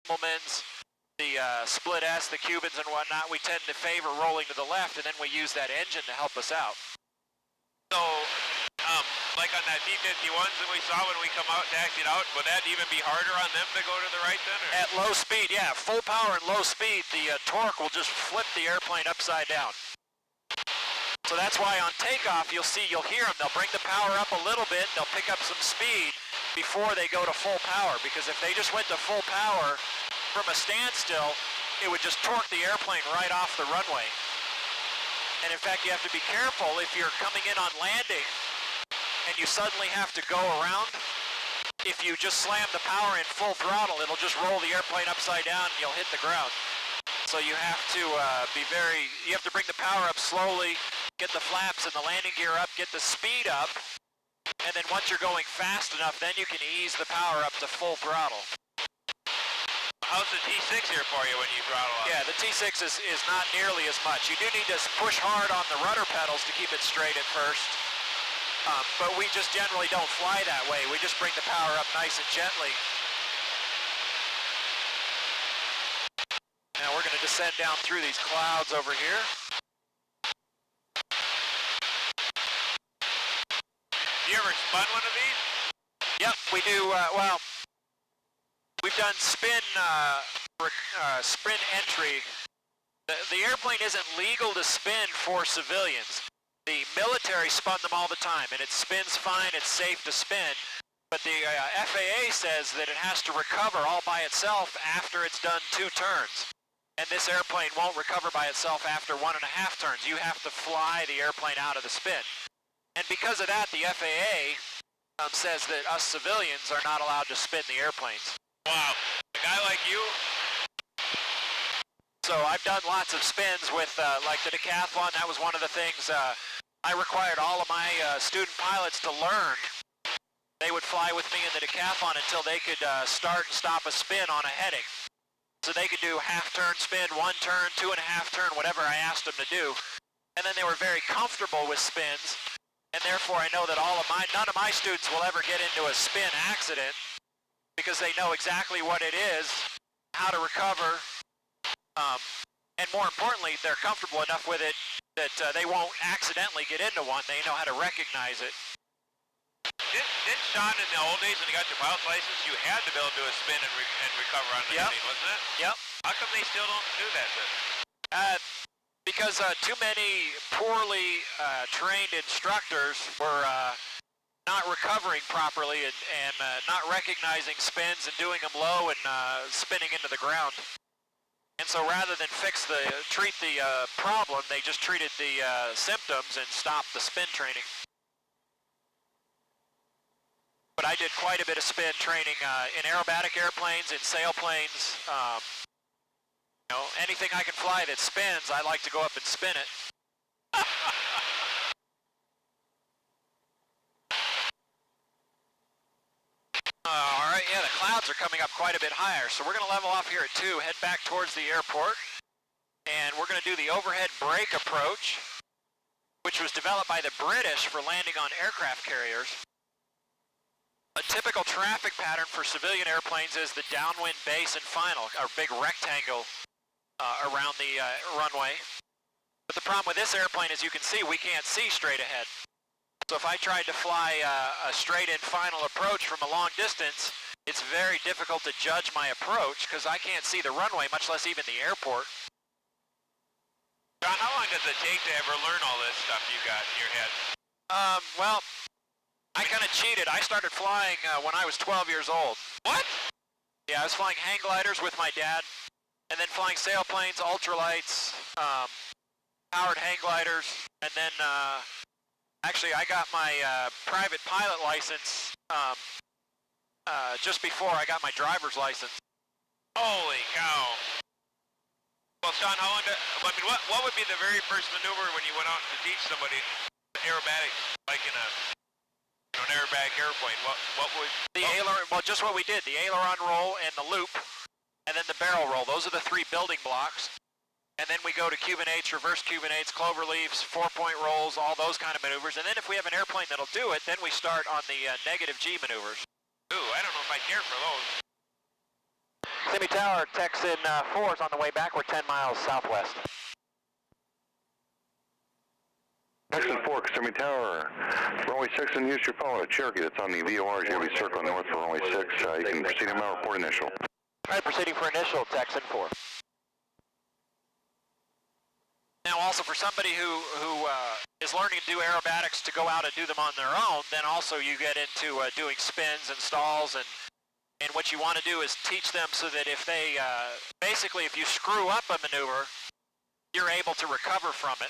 Immelmans, the Split S, the Cubans and whatnot, we tend to favor rolling to the left, and then we use that engine to help us out. So, like on that T-51s that we saw when we come out and taxied out, would that even be harder on them to go to the right then? Or? At low speed, yeah, full power and low speed, the torque will just flip the airplane upside down. So that's why on takeoff, you'll hear them. They'll bring the power up a little bit, they'll pick up some speed before they go to full power, because if they just went to full power from a standstill, it would just torque the airplane right off the runway. And in fact, you have to be careful if you're coming in on landing and you suddenly have to go around. If you just slam the power in full throttle, it'll just roll the airplane upside down and you'll hit the ground. So you have to you have to bring the power up slowly, get the flaps and the landing gear up, get the speed up, and then once you're going fast enough, then you can ease the power up to full throttle. How's the T6 here for you when you throttle up? Yeah, the T6 is not nearly as much. You do need to push hard on the rudder pedals to keep it straight at first, but we just generally don't fly that way. We just bring the power up nice and gently. Now we're going to descend down through these clouds over here. You ever spun one of these? Yep, we do. Well, we've done spin entry. The airplane isn't legal to spin for civilians. The military spun them all the time, and it spins fine. It's safe to spin. But the FAA says that it has to recover all by itself after it's done 2 turns. And this airplane won't recover by itself after 1.5 turns. You have to fly the airplane out of the spin. And because of that, the FAA says that us civilians are not allowed to spin the airplanes. Wow, a guy like you? So I've done lots of spins with like the decathlon. That was one of the things I required all of my student pilots to learn. They would fly with me in the decathlon until they could start and stop a spin on a heading. So they could do half-turn spin, 1 turn, 2.5 turn, whatever I asked them to do. And then they were very comfortable with spins. And therefore I know that none of my students will ever get into a spin accident because they know exactly what it is, how to recover, and more importantly, they're comfortable enough with it that they won't accidentally get into one. They know how to recognize it. Didn't Sean in the old days when you got your pilot's license, you had to be able to do a spin and recover on the heading, wasn't it? Yep. How come they still don't do that then? Because too many poorly trained instructors were not recovering properly and not recognizing spins and doing them low and spinning into the ground. And so rather than treat the problem, they just treated the symptoms and stopped the spin training. But I did quite a bit of spin training in aerobatic airplanes, in sailplanes. You know, anything I can fly that spins, I like to go up and spin it. All right, yeah, the clouds are coming up quite a bit higher, so we're going to level off here at 2, head back towards the airport, and we're going to do the overhead brake approach, which was developed by the British for landing on aircraft carriers. A typical traffic pattern for civilian airplanes is the downwind base and final, a big rectangle around the runway. But the problem with this airplane, as you can see, we can't see straight ahead. So if I tried to fly a straight-in final approach from a long distance, it's very difficult to judge my approach because I can't see the runway, much less even the airport. John, how long does it take to ever learn all this stuff you got in your head? Well, I kind of cheated. I started flying when I was 12 years old. What? Yeah, I was flying hang gliders with my dad, and then flying sailplanes, ultralights, powered hang gliders, and then actually I got my private pilot license just before I got my driver's license. Holy cow. Well, Sean, how long what would be the very first maneuver when you went out to teach somebody aerobatics, like in an aerobatic airplane? What would... The aileron, well, just what we did, the aileron roll and the loop, and then the barrel roll. Those are the 3 building blocks. And then we go to Cuban 8s, reverse Cuban 8s, clover leaves, 4-point rolls, all those kind of maneuvers. And then if we have an airplane that'll do it, then we start on the negative G maneuvers. Ooh, I don't know if I care for those. Kissimmee Tower, Texan 4 is on the way back. We're 10 miles southwest. Texan 4, Kissimmee Tower, runway 6 and use your follow Cherokee that's on the VORs. You're going to be circling north for runway 6. You can proceed him out, report initial. All right, proceeding for initial, Texan 4. Now also for somebody who is learning to do aerobatics to go out and do them on their own, then also you get into doing spins and stalls, and what you want to do is teach them so that if they, basically if you screw up a maneuver, you're able to recover from it.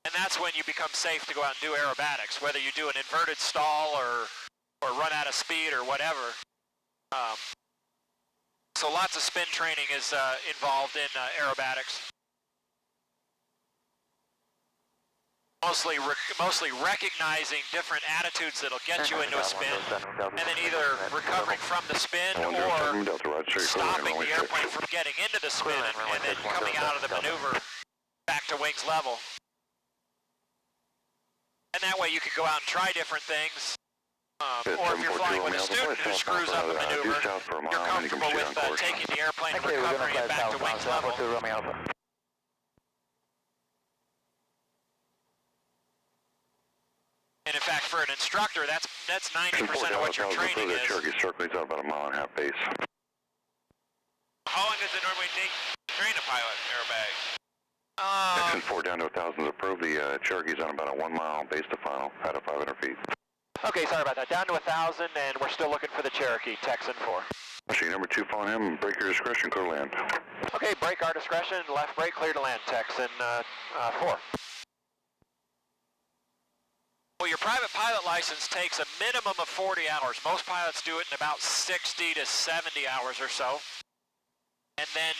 And that's when you become safe to go out and do aerobatics, whether you do an inverted stall or run out of speed or whatever. So lots of spin training is involved in aerobatics. Mostly recognizing different attitudes that'll get you into a spin, and then either recovering from the spin or stopping the airplane from getting into the spin and then coming out of the maneuver back to wings level. And that way you can go out and try different things. Or if you're flying with a student who screws up a maneuver, you're comfortable with taking the airplane and recovering it back to wings level. And in fact, for an instructor, that's 90% of what your training is. Cherokee circling out about a mile and a half base. How long does it normally take to train a pilot aerobatics? Texan 4 down to 1,000 is approved. The Cherokee's on about a 1 mile base to final, out of 500 feet. Okay, sorry about that. Down to 1,000, and we're still looking for the Cherokee, Texan 4. Machine number 2, phone him, break your discretion, clear to land. Okay, brake our discretion, left brake, clear to land, Texan 4. Well, your private pilot license takes a minimum of 40 hours. Most pilots do it in about 60 to 70 hours or so. And then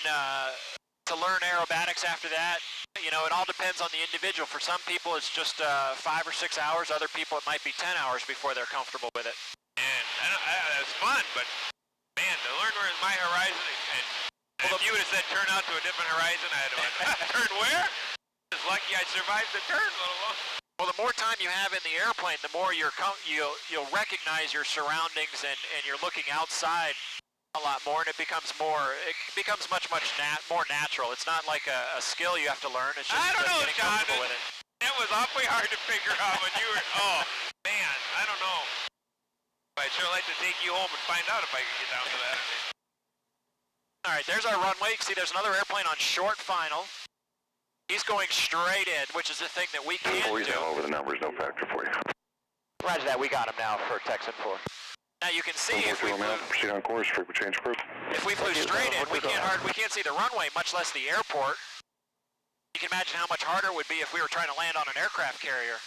to learn aerobatics after that, you know, it all depends on the individual. For some people, it's just 5 or 6 hours. Other people, it might be 10 hours before they're comfortable with it. And it's fun, but man, to learn where is my horizon, and if you would have said turn out to a different horizon, I'd have went, turn where? It's lucky I survived the turn, let alone. Well, the more time you have in the airplane, the more you'll recognize your surroundings, and you're looking outside a lot more, and it becomes much more natural. It's not like a skill you have to learn. It's just I don't know, getting John. comfortable with it. That was awfully hard to figure out when you were. Oh man, I don't know. I'd sure like to take you home and find out if I can get down to that. All right, there's our runway. You can see there's another airplane on short final. He's going straight in, which is the thing that we can't do. Over the numbers, no factor for you. Roger that. We got him now for Texan 4. Now you can see if we flew, proceed on course, frequent change approved. If we flew straight in, we can't see the runway, much less the airport. You can imagine how much harder it would be if we were trying to land on an aircraft carrier.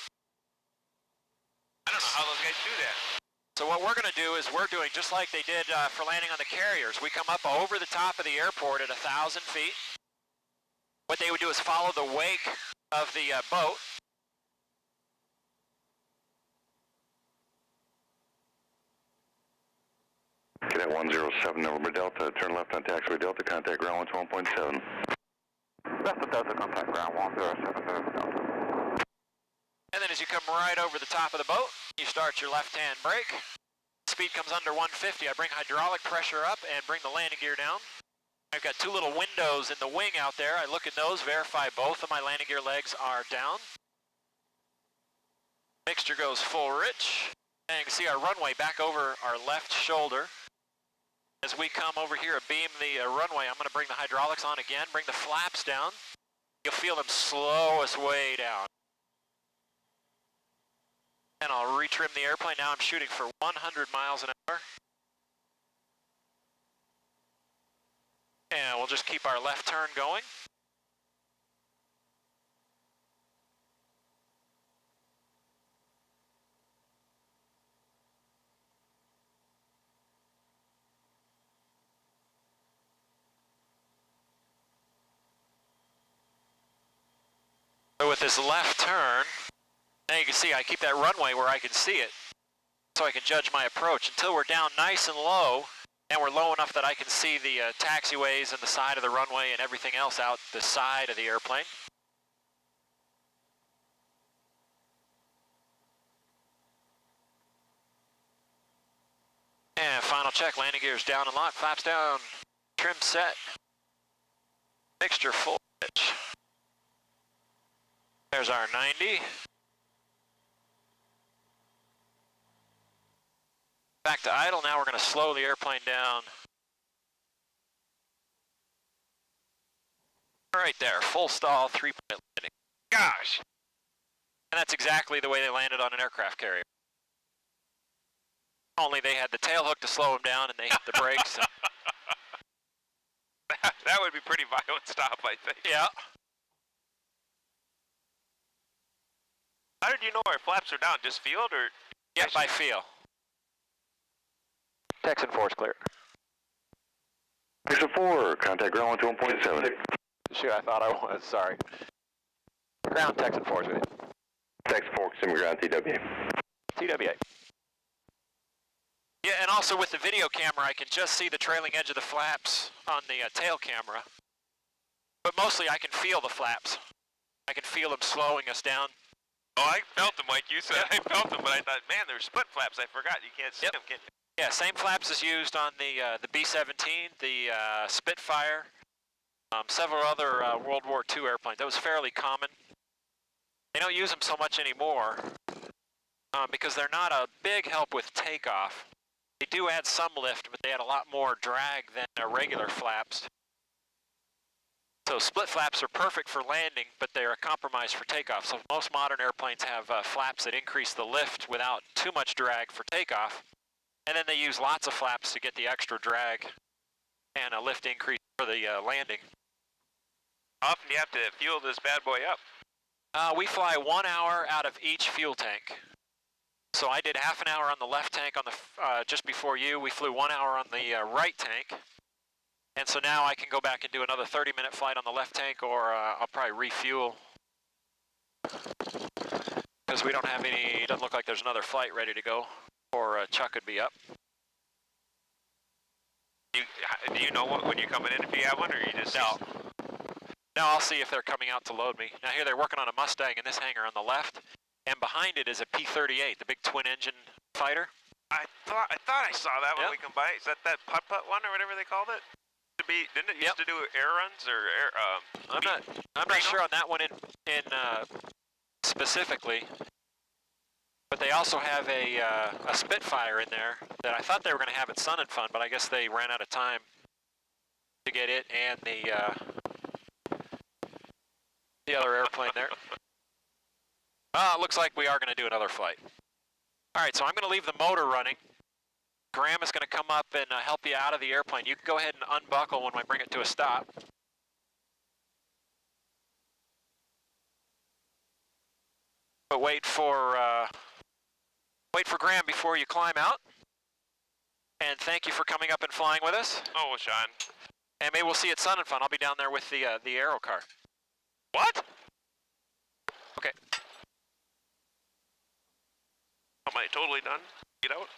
I don't know how those guys do that. So what we're going to do is we're doing just like they did for landing on the carriers. We come up over the top of the airport at 1,000 feet. What they would do is follow the wake of the boat. Cadet 107, November Delta, turn left on taxiway Delta, contact ground 121.7. Delta Delta, contact ground 107 Delta. And then as you come right over the top of the boat, you start your left-hand brake. Speed comes under 150. I bring hydraulic pressure up and bring the landing gear down. I've got 2 little windows in the wing out there. I look in those, verify both of my landing gear legs are down. Mixture goes full rich. And you can see our runway back over our left shoulder. As we come over here, beam the runway, I'm going to bring the hydraulics on again, bring the flaps down. You'll feel them slow us way down. And I'll retrim the airplane. Now I'm shooting for 100 miles an hour. And we'll just keep our left turn going. So with this left turn, now you can see I keep that runway where I can see it, so I can judge my approach until we're down nice and low. And we're low enough that I can see the taxiways and the side of the runway and everything else out the side of the airplane. And final check, landing gears down and locked, flaps down. Trim set. Mixture full pitch. There's our 90. Back to idle. Now we're going to slow the airplane down. Right there, full stall, 3-point landing. Gosh! And that's exactly the way they landed on an aircraft carrier. Only they had the tail hook to slow them down and they hit the brakes. And that would be pretty violent stop, I think. yeah. How did you know our flaps are down? Just field or? Yeah, by feel. Texan 4 is clear. Texan 4, contact ground 121.7. Shoot, I thought I was, sorry. Ground Texan 4 is good. Texan 4, Kissimmee ground TWA. TWA. Yeah, and also with the video camera, I can just see the trailing edge of the flaps on the tail camera. But mostly I can feel the flaps. I can feel them slowing us down. Oh, I felt them like you said. Yep. I felt them, but I thought, man, they're split flaps. I forgot. You can't see them, can you? Yeah, same flaps as used on the B-17, the Spitfire, several other World War II airplanes. That was fairly common. They don't use them so much anymore because they're not a big help with takeoff. They do add some lift, but they add a lot more drag than regular flaps. So split flaps are perfect for landing, but they're a compromise for takeoff. So most modern airplanes have flaps that increase the lift without too much drag for takeoff. And then they use lots of flaps to get the extra drag and a lift increase for the landing. How often do you have to fuel this bad boy up? We fly 1 hour out of each fuel tank. So I did half an hour on the left tank on the just before you. We flew 1 hour on the right tank. And so now I can go back and do another 30-minute flight on the left tank, or I'll probably refuel. Because we don't have any, it doesn't look like there's another flight ready to go, or Chuck could be up. Do you know when you're coming in, if you have one, or you just... No. Now I'll see if they're coming out to load me. Now here they're working on a Mustang in this hangar on the left, and behind it is a P-38, the big twin-engine fighter. I thought I saw that when we come by. Is that putt-putt one, or whatever they called it? Didn't it used to do air runs or air? I'm not sure on that one in specifically, but they also have a Spitfire in there that I thought they were going to have at Sun and Fun, but I guess they ran out of time to get it and the other airplane there. It looks like we are going to do another flight. All right, so I'm going to leave the motor running. Graham is going to come up and help you out of the airplane. You can go ahead and unbuckle when I bring it to a stop. But wait for Graham before you climb out. And thank you for coming up and flying with us. Oh, Sean. And maybe we'll see you at Sun and Fun. I'll be down there with the aero car. What? Okay. Am I totally done? Get out?